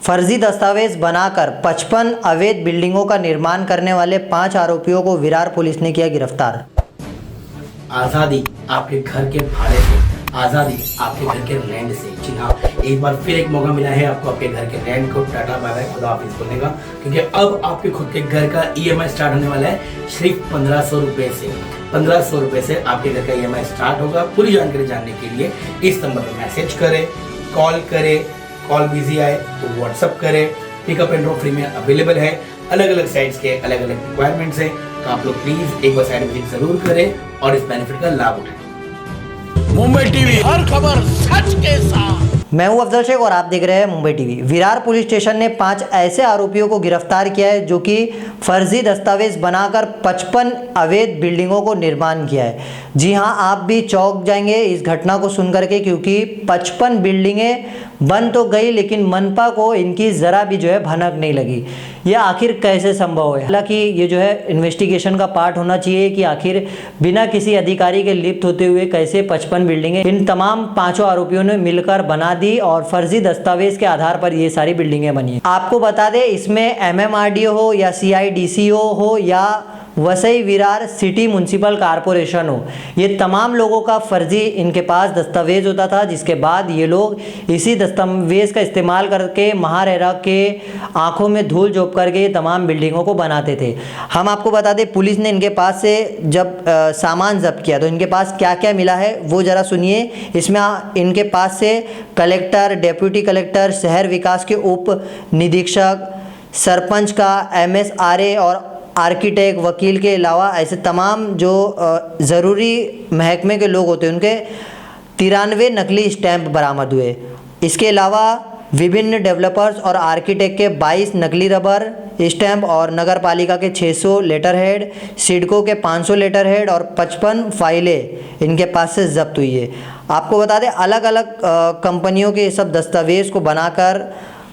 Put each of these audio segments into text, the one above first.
फर्जी दस्तावेज बनाकर 55 अवैध बिल्डिंगों का निर्माण करने वाले 5 आरोपियों को विरार पुलिस ने किया गिरफ्तार। आज़ादी आपके घर के भाड़े से, आज़ादी आपके घर के रेंट से। जी हाँ, एक बार फिर एक मौका मिला है आपको आपके घर के रेंट को टाटा बाय बाय खुदा हाफिज बोलने का, क्योंकि अब आपके खुद के घर का EMI स्टार्ट होने वाला है सिर्फ 1500 रुपए से। 1500 रुपए से आपके घर का EMI स्टार्ट होगा। पूरी जानकारी जानने के लिए इस नंबर पर मैसेज करें, कॉल करें, कॉल बिजी आए तो व्हाट्सअप करें। पिकअप एंड ड्रॉप फ्री में अवेलेबल है। अलग अलग साइट्स के अलग अलग रिक्वायरमेंट्स हैं, तो आप लोग प्लीज एक बार साइट विजिट जरूर करें और इस बेनिफिट का लाभ उठाएं। मुंबई टीवी, हर खबर सच के साथ। मैं हूं अफजल शेख और आप देख रहे हैं Mumbai TV. Virar police station ने 5 ऐसे आरोपियों को गिरफ्तार किया है जो कि फर्जी दस्तावेज बनाकर 55 अवैध बिल्डिंगों को निर्माण किया है। जी हां, आप भी चौंक जाएंगे इस घटना को सुनकर के, क्योंकि 55 बिल्डिंगें बन तो गई लेकिन मनपा को इनकी ज़रा भी जो है भनक नहीं लगी। ये आखिर कैसे संभव है? हालांकि ये जो है इन्वेस्टिगेशन का पार्ट होना चाहिए कि आखिर बिना किसी अधिकारी के लिप्त होते हुए कैसे 55 बिल्डिंगें इन तमाम 5 आरोपियों ने मिलकर बना दी और फर्जी दस्तावेज के आधार पर ये सारी बिल्डिंगें बनी हैं। आपको बता दें, इसमें MMRDO हो या CIDCO हो या Vasai Virar city municipal corporation हो, ये तमाम लोगों का फर्जी इनके पास दस्तावेज होता था, जिसके बाद ये लोग इसी दस्तावेज का इस्तेमाल करके महारेरा के आंखों में धूल झोंक करके ये तमाम बिल्डिंगों को बनाते थे। हम आपको बता दें, पुलिस ने इनके पास से जब सामान जब्त किया तो इनके पास क्या क्या मिला है वो ज़रा सुनिए। इसमें इनके पास से कलेक्टर, डेप्यूटी कलेक्टर, शहर विकास के उप निरीक्षक, सरपंच का MSRA और आर्किटेक्ट, वकील के अलावा ऐसे तमाम जो ज़रूरी महकमे के लोग होते हैं उनके 93 नकली स्टैंप बरामद हुए। इसके अलावा विभिन्न डेवलपर्स और आर्किटेक्ट के 22 नकली रबर स्टैंप और नगर पालिका के 600 लेटर हेड, सिडको के 500 लेटर हेड और 55 फाइलें इनके पास से जब्त हुई है। आपको बता दें, अलग अलग कंपनियों के सब दस्तावेज़ को बनाकर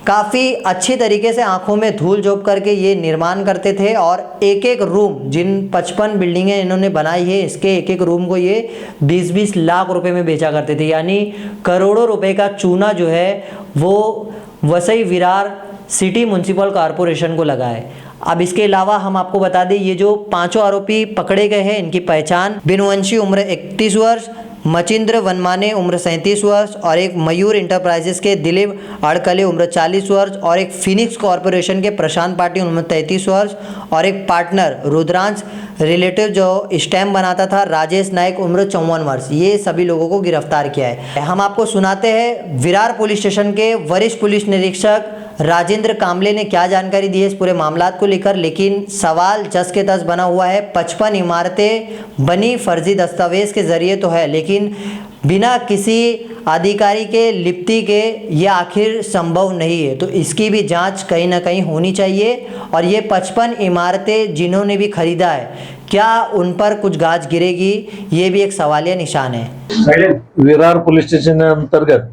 काफ़ी अच्छी तरीके से आंखों में धूल झोंक करके ये निर्माण करते थे और एक एक रूम, जिन 55 बिल्डिंगें इन्होंने बनाई है, इसके एक एक रूम को ये 20-20 लाख रुपए में बेचा करते थे। यानी करोड़ों रुपए का चूना जो है वो Vasai Virar city municipal corporation को लगा है। अब इसके अलावा हम आपको बता दें, ये जो 5 आरोपी पकड़े गए हैं इनकी पहचान बिनवंशी उम्र 31 वर्ष, मचिंद्र वनमाने उम्र 37 वर्ष और एक मयूर इंटरप्राइजेस के दिलीप अड़कले उम्र 40 वर्ष और एक फिनिक्स कॉरपोरेशन के प्रशांत पाटिल उम्र 33 वर्ष और एक पार्टनर रुद्रांश रिलेटिव जो स्टैम्प बनाता था राजेश नायक उम्र 54 वर्ष, ये सभी लोगों को गिरफ्तार किया है। हम आपको सुनाते हैं विरार पुलिस स्टेशन के वरिष्ठ पुलिस निरीक्षक राजेंद्र कामले ने क्या जानकारी दी है इस पूरे मामला को लेकर। लेकिन सवाल जस के तस बना हुआ है। 55 इमारतें बनी फर्जी दस्तावेज के जरिए तो है, लेकिन बिना किसी अधिकारी के लिप्ति के ये आखिर संभव नहीं है। तो इसकी भी जांच कहीं ना कहीं होनी चाहिए और ये 55 इमारतें जिन्होंने भी खरीदा है, क्या उन पर कुछ गाज गिरेगी, ये भी एक सवालिया निशान है। विरार पुलिस स्टेशन अंतर्गत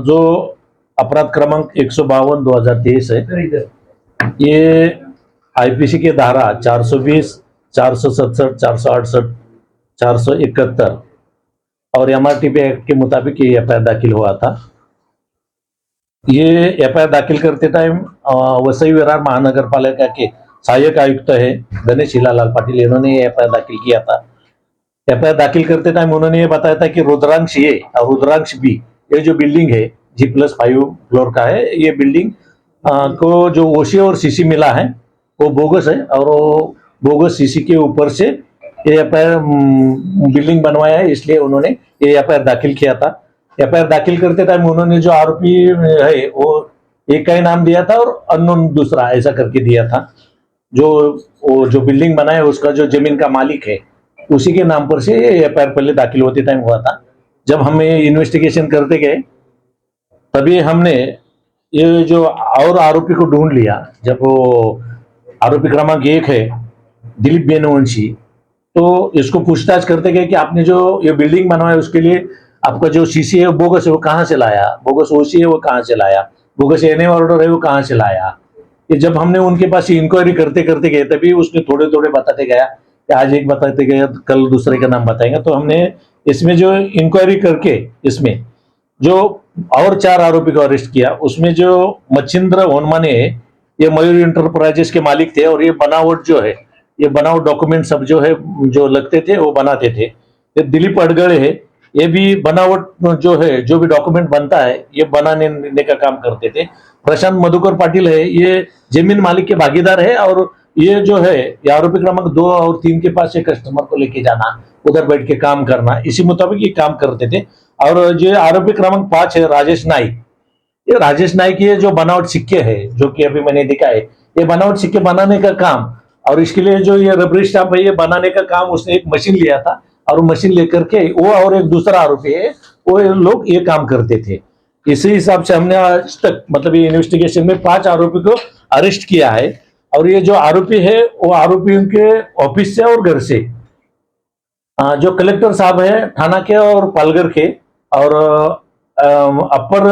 जो अपराध क्रमांक 152/2023 है, ये IPC के धारा 420, 467, 468, 471 और MRTP एक्ट के मुताबिक ये FIR दाखिल हुआ था। ये FIR दाखिल करते टाइम वसई विरार महानगर पालिका के सहायक आयुक्त है गणेश हिलालाल पाटिल, इन्होंने ये FIR दाखिल किया था। FIR दाखिल करते टाइम उन्होंने ये बताया था कि रुद्रांश A और रुद्रांश B, ये जो बिल्डिंग है G+5 फ्लोर का है, ये बिल्डिंग को जो OC और CC मिला है वो बोगस है और वो बोगस CC के ऊपर से ये FIR बिल्डिंग बनवाया है, इसलिए उन्होंने ये FIR दाखिल किया था। FIR दाखिल करते टाइम उन्होंने जो आरोपी है वो एक का ही नाम दिया था और अननोन दूसरा ऐसा करके दिया था। जो बिल्डिंग बनाया उसका जो जमीन का मालिक है उसी के नाम पर से ये FIR पहले दाखिल होते टाइम हुआ था। जब हमें इन्वेस्टिगेशन करते गए तभी हमने ये जो और आरोपी को ढूंढ लिया। जब वो आरोपी क्रमांक 1 है दिलीप बेनवंशी, तो इसको पूछताछ करते गए कि आपने जो ये बिल्डिंग बनवाया उसके लिए आपका जो CC है वो बोगस है, वो कहाँ से लाया, बोगस OC है वो कहाँ से लाया, बोगस NA ऑर्डर है वो कहाँ से लाया। ये जब हमने उनके पास इंक्वायरी करते करते गए तभी उसने थोड़े थोड़े बताते गया कि आज एक बताते गए कल दूसरे का नाम बताएंगे। तो हमने इसमें जो इंक्वायरी करके इसमें जो और 4 आरोपी को अरेस्ट किया। उसमें जो मच्छिंद्र ओनमाने है, ये मयूर इंटरप्राइजेस के मालिक थे और ये बनावट जो है, ये बनावट डॉक्यूमेंट सब जो है जो लगते थे वो बनाते थे। ये दिलीप अडगड़े है, ये भी बनावट जो है, जो भी डॉक्यूमेंट बनता है ये बनाने का काम करते थे। प्रशांत मधुकर पाटिल है, ये जमीन मालिक के भागीदार है और ये जो है ये आरोपी क्रमांक 2 और 3 के पास एक कस्टमर को लेके जाना, उधर बैठ के काम करना, इसी मुताबिक ये काम करते थे। और जो आरोपी क्रमांक 5 है राजेश नाइक, ये राजेश नाइक ये जो बनावट सिक्के है, जो कि अभी मैंने देखा है, ये बनावट सिक्के बनाने का काम और इसके लिए जो ये रबरी स्टाम्प है ये बनाने का काम, उसने एक मशीन लिया था और मशीन लेकर के वो और एक दूसरा आरोपी है, वो लोग ये काम करते थे। इसी हिसाब से हमने आज तक मतलब ये इन्वेस्टिगेशन में 5 आरोपी को अरेस्ट किया है। और ये जो आरोपी है वो आरोपियों के ऑफिस से और घर से, जो कलेक्टर साहब है थाना के और पालघर के और अपर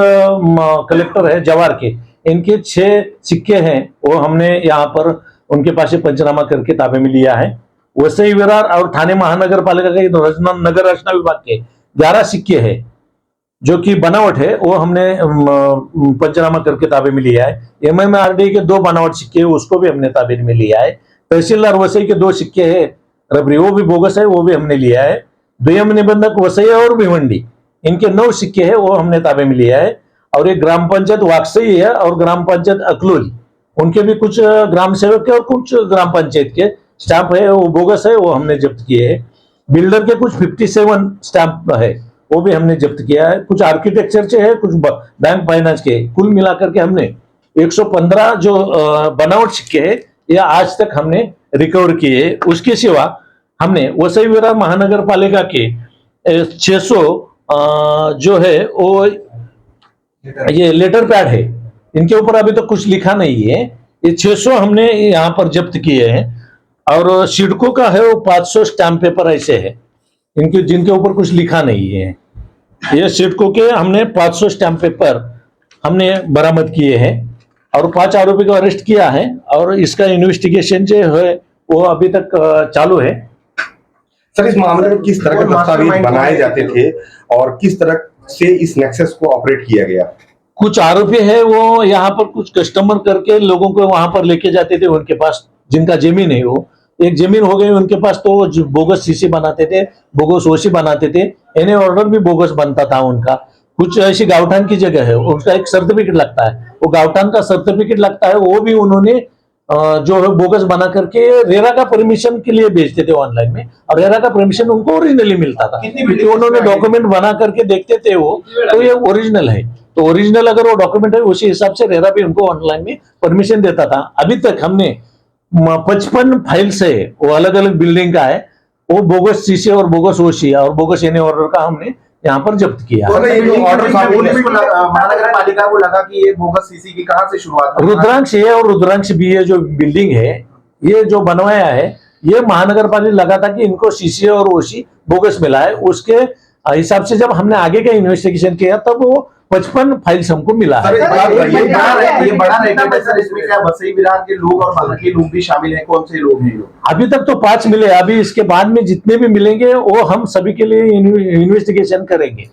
कलेक्टर है जवार के, इनके 6 सिक्के हैं वो हमने यहाँ पर उनके पास से पंचनामा करके ताबे में लिया है। वसई विरार और थाने महानगर पालिका के नगर रचना विभाग के 11 सिक्के हैं जो कि बनावट है, वो हमने पंचनामा करके ताबे में लिया है। MMRD के 2 बनावट सिक्के उसको भी हमने ताबे में लिया है। तहसीलदार वसई के 2 सिक्के हैं रबरी, वो भी बोगस है, वो भी हमने लिया है। द्वयम निबंधक वसई और भिवंडी, इनके 9 सिक्के हैं वो हमने ताबे में लिया है। और एक ग्राम पंचायत वाकसई है और ग्राम पंचायत अकलोली, उनके भी कुछ ग्राम सेवक के और कुछ ग्राम पंचायत के स्टाम्प है वो बोगस है, वो हमने जब्त किए हैं। बिल्डर के कुछ 57 स्टाम्प है वो भी हमने जब्त किया है। कुछ आर्किटेक्चर से है, कुछ बैंक फाइनेंस के, कुल मिलाकर के हमने 115 जो बनावट सिक्के है ये आज तक हमने रिकवर किए। उसके सिवा हमने वसई विरार महानगर पालिका के 600 जो है वो ये लेटर पैड है, इनके ऊपर अभी तो कुछ लिखा नहीं है, ये 600 हमने यहाँ पर जब्त किए हैं। और सिडको का है वो 500 स्टैम्प पेपर ऐसे है इनके, जिनके ऊपर कुछ लिखा नहीं है। ये सिडको के हमने 500 स्टैम्प पेपर हमने बरामद किए हैं और 5 आरोपी को अरेस्ट किया है और इसका इन्वेस्टिगेशन जो है वो अभी तक चालू है। सर, इस मामले में किस तरह के दस्तावेज बनाए जाते थे और किस तरह से इस नेक्सस को ऑपरेट किया गया? कुछ आरोपी है वो यहाँ पर कुछ कस्टमर करके लोगों को वहां पर लेके जाते थे, उनके पास जिनका जमीन है, वो एक जमीन हो गई उनके पास, तो बोगस सीसी बनाते थे, बोगस ओसी बनाते थे, एनए ऑर्डर भी बोगस बनता था उनका। कुछ ऐसी गावठान की जगह है, उसका एक सर्टिफिकेट लगता है, वो गावठान का सर्टिफिकेट लगता है, वो भी उन्होंने जो है बोगस बना करके रेरा का परमिशन के लिए भेजते थे ऑनलाइन में, और रेरा का परमिशन उनको ओरिजिनली मिलता था। उन्होंने डॉक्यूमेंट बना करके देखते थे वो, तो ये ओरिजिनल है, तो ओरिजिनल अगर वो डॉक्यूमेंट है उसी हिसाब से रेरा भी उनको ऑनलाइन में परमिशन देता था। अभी तक हमने 55 फाइल्स है वो अलग अलग बिल्डिंग का है, वो बोगस सीसी और बोगस ओसी और बोगस एनए ऑर्डर का हमने यहाँ पर जब्त किया। तो ये जो ऑर्डर था वो महानगर पालिका को लगा कि ये बोगस सीसी की कहां से शुरुआत हुई? रुद्रांश ए और रुद्रांश बी ये जो बिल्डिंग है, ये जो बनवाया है, ये महानगर पालिका लगा था कि इनको सीसी और ओसी बोगस मिला है। उसके हिसाब से जब हमने आगे का इन्वेस्टिगेशन किया तब वो 55 फाइल्स हमको मिला है। ये बड़ा रेकॉर्ड है सर, इसमें क्या वसई विरार के लोग और बाकी लोग भी शामिल हैं? कौन से लोग हैं लोग? अभी तक तो 5 मिले, अभी इसके बाद में जितने भी मिलेंगे वो हम सभी के लिए इन्वेस्टिगेशन करेंगे।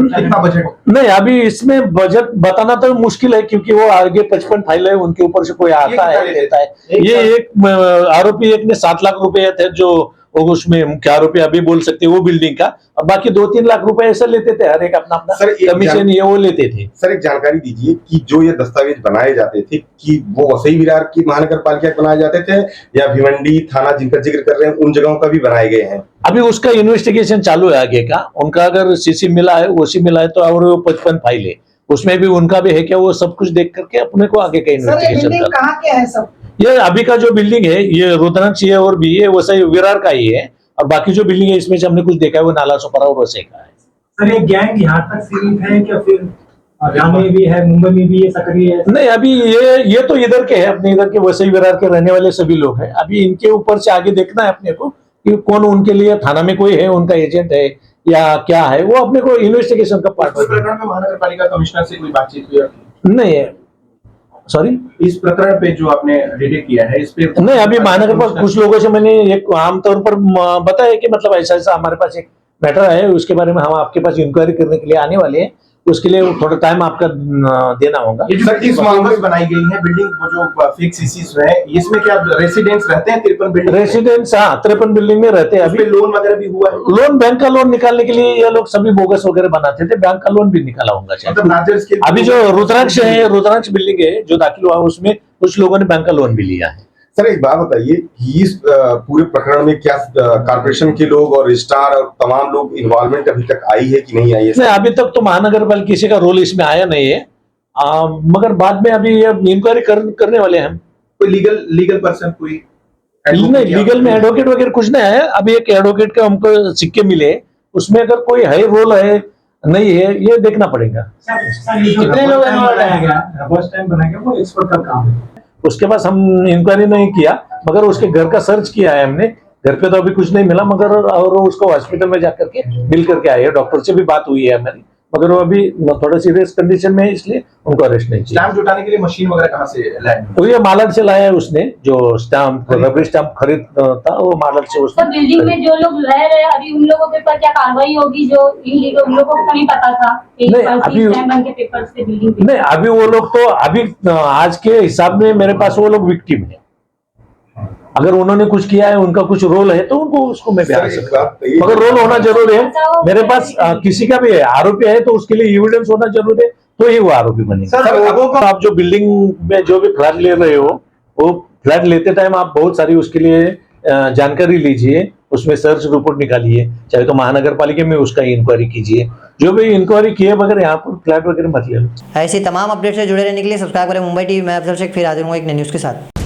कितना बजट? नहीं, अभी इसमें बजट बताना तो मुश्किल है क्योंकि वो आगे 55 फाइल है, उनके ऊपर से कोई आता है लेता है। ये एक आरोपी एक ने 7 लाख रुपए थे जो उसमें मुख्य आरोपी अभी बोल सकते हैं वो बिल्डिंग का, और बाकी 2-3 लाख रुपए ऐसा लेते थे, हर एक अपना अपना कमीशन ये वो लेते थे। सर, एक जानकारी दीजिए कि जो ये दस्तावेज बनाए जाते थे कि वो वसई विरार की महानगर पालिका के बनाए जाते थे या भिवंडी थाना जिनका जिक्र कर रहे हैं उन जगहों का भी बनाए गए हैं? अभी उसका इन्वेस्टिगेशन चालू है आगे का। उनका अगर सीसी मिला है, ओसी मिला है तो और वो 55 फाइल है, उसमें भी उनका भी है क्या, वो सब कुछ देख करके अपने को आगे का इन्वेस्टिगेशन कहाँ के है सब? ये अभी का जो बिल्डिंग है ये रुद्रांश है और भी ये वसई विरार का ही है, और बाकी जो बिल्डिंग है इसमें से हमने कुछ देखा है वो नाला सोपारा और वसई का है। सर, ये गैंग यहाँ तक सीमित है क्या फिर हरियाणा में भी है, मुंबई में भी ये सक्रिय है? नहीं, अभी ये तो इधर के है, अपने इधर के वसई विरार के रहने वाले सभी लोग हैं। अभी इनके ऊपर से आगे देखना है अपने को कि कौन उनके लिए थाना में कोई है, उनका एजेंट है या क्या है, वो अपने को इन्वेस्टिगेशन का पार्ट। प्रकरण में महानगर पालिका कमिश्नर से कोई बातचीत हुई? नहीं है, सॉरी, इस प्रकरण पे जो आपने डिटेक्ट किया है इस पे नहीं, अभी महानगर पर कुछ लोगों से मैंने एक आमतौर पर बताया कि मतलब ऐसा ऐसा हमारे पास एक मैटर है, उसके बारे में हम आपके पास इंक्वायरी करने के लिए आने वाले हैं। उसके लिए थोड़ा टाइम आपका देना होगा। ये जो सर, इस मामले में बनाई गई है बिल्डिंग, वो जो फेक सीसीज है, इसमें क्या रेसिडेंट्स रहते हैं 53 बिल्डिंग? रेसिडेंट्स, हाँ, 53 बिल्डिंग में रहते हैं। अभी अभी लोन वगैरह भी हुआ है? लोन, बैंक का लोन निकालने के लिए ये लोग सभी बोगस वगैरह बनाते थे, बैंक का लोन भी निकाला होगा शायद। मतलब लार्जर स्केल। अभी जो रुद्रांश है, रुद्रांश बिल्डिंग है जो दाखिल हुआ, उसमें कुछ लोगों ने बैंक का लोन भी लिया है। सर एक बात बताइए कि इस पूरे प्रकरण में क्या कॉर्पोरेशन के लोग और रजिस्ट्रार और तमाम लोग इन्वॉल्वमेंट अभी तक आई है कि नहीं आई है? नहीं, अभी तक तो महानगर पालिका किसी का रोल इसमें आया नहीं है, मगर बाद में अभी इंक्वायरी करने वाले हैं हम। कोई लीगल पर्सन, कोई नहीं, लीगल में एडवोकेट वगैरह कुछ नहीं है। अभी एक एडवोकेट का हमको सिक्के मिले, उसमें अगर कोई है रोल है नहीं है, ये देखना पड़ेगा। कितने लोग फर्स्ट टाइम बनाया गया, वो एक्सपर्ट का काम है। उसके पास हम इंक्वायरी नहीं किया, मगर उसके घर का सर्च किया है हमने। घर पे तो अभी कुछ नहीं मिला, मगर और उसको हॉस्पिटल में जाकर के मिल करके आए हैं। डॉक्टर से भी बात हुई है हमारी, मगर वो अभी थोड़ा सीरियस कंडीशन में है, इसलिए उनको अरेस्ट नहीं किया। स्टैम्प जुटाने के लिए मशीन वगैरह कहाँ से लाए? तो ये मालड़ से लाया है उसने, जो स्टाम्प रबरी स्टाम्प खरीद था वो मालड़ से तो उसने। बिल्डिंग में जो लोग रह रहे हैं अभी, उन लोगों के ऊपर क्या कार्रवाई होगी? जो इलीगल, उन लोगों को नहीं पता था कि नहीं, फर्जी अभी- स्टैम्प बन के पेपर से बिल्डिंग पे। नहीं, अभी वो लोग तो अभी आज के हिसाब में मेरे पास वो लोग विक्टिम है। अगर उन्होंने कुछ किया है, उनका कुछ रोल है, तो उनको उसको मैं बयान सर, एक सकता बात हूं। ये- मगर रोल होना जरूरी है। मेरे पास किसी का भी है आरोपी है, तो उसके लिए एविडेंस होना जरूरी है, तो ही वो आरोपी बनेगा। सर, लोगों को आप जो बिल्डिंग में जो भी फ्लैट ले रहे हो, वो फ्लैट लेते टाइम आप बहुत सारी उसके लिए जानकारी लीजिए, उसमें सर्च रिपोर्ट निकालिए, चाहे तो महानगर पालिका में उसका इंक्वायरी कीजिए। जो भी इंक्वायरी किए बगैर यहाँ पर फ्लैट वगैरह मत ले लो। ऐसी तमाम अपडेट से जुड़े रहने के लिए सब्सक्राइब करें मुंबई टीवी। मैं अफजल शेख फिर हाजिर हूँ एक नई न्यूज़ के साथ।